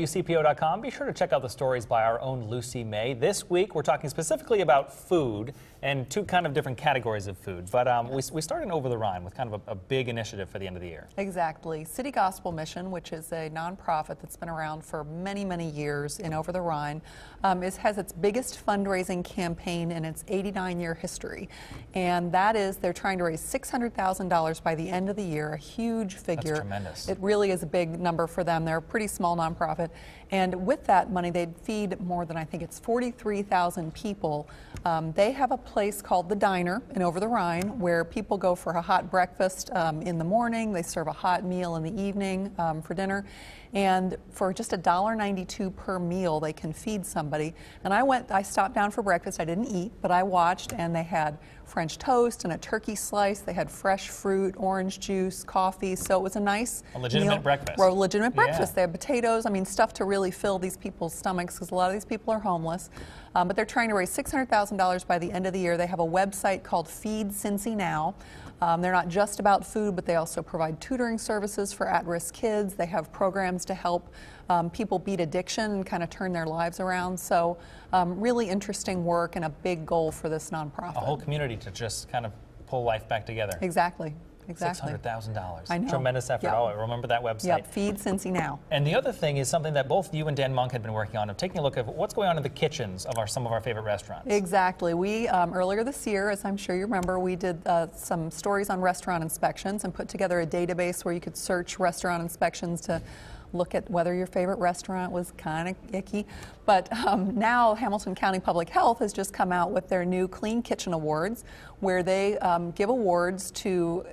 WCPO.com. Be sure to check out the stories by our own Lucy May. This week, we're talking specifically about food and two kind of different categories of food. But we started Over the Rhine with kind of a big initiative for the end of the year. Exactly. City Gospel Mission, which is a nonprofit that's been around for many, many years in Over the Rhine, has its biggest fundraising campaign in its 89-year history. And that is, they're trying to raise $600,000 by the end of the year, a huge figure. That's tremendous. It really is a big number for them. They're a pretty small nonprofit. And with that money, they'd feed more than, I think it's 43,000 people. They have a place called The Diner in Over the Rhine where people go for a hot breakfast in the morning. They serve a hot meal in the evening for dinner. And for just $1.92 per meal, they can feed somebody. And I stopped down for breakfast. I didn't eat, but I watched, and they had French toast and a turkey slice. They had fresh fruit, orange juice, coffee. So it was a nice legitimate meal. breakfast. Well, legitimate breakfast. Yeah. They had potatoes. I mean, stuff to really fill these people's stomachs because a lot of these people are homeless. But they're trying to raise $600,000 by the end of the year. They have a website called Feed Sinzi Now. They're not just about food, but they also provide tutoring services for at-risk kids. They have programs to help people beat addiction and kind of turn their lives around. So really interesting work and a big goal for this nonprofit. A whole community to just kind of pull life back together. Exactly. Exactly. $600,000. I know. Tremendous effort. Yep. Oh, remember that website. Yep, Feed Sinzi Now. And the other thing is something that both you and Dan Monk had been working on, of taking a look at what's going on in the kitchens of some of our favorite restaurants. Exactly. We, earlier this year, as I'm sure you remember, we did some stories on restaurant inspections and put together a database where you could search restaurant inspections to look at whether your favorite restaurant was kind of icky. But now Hamilton County Public Health has just come out with their new Clean Kitchen Awards, where they give awards to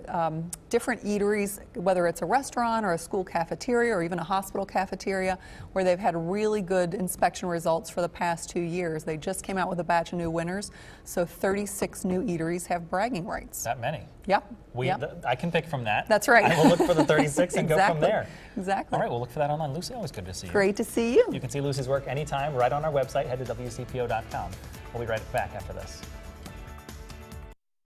different eateries, whether it's a restaurant or a school cafeteria or even a hospital cafeteria, where they've had really good inspection results for the past 2 years. They just came out with a batch of new winners, so 36 new eateries have bragging rights. That many? Yep. I can pick from that. That's right. I will look for the 36 and Exactly. go from there. Exactly. All right, we'll look for that online. Lucy, always good to see you. Great to see you. You can see Lucy's work anytime right on our website. Head to WCPO.com. We'll be right back after this.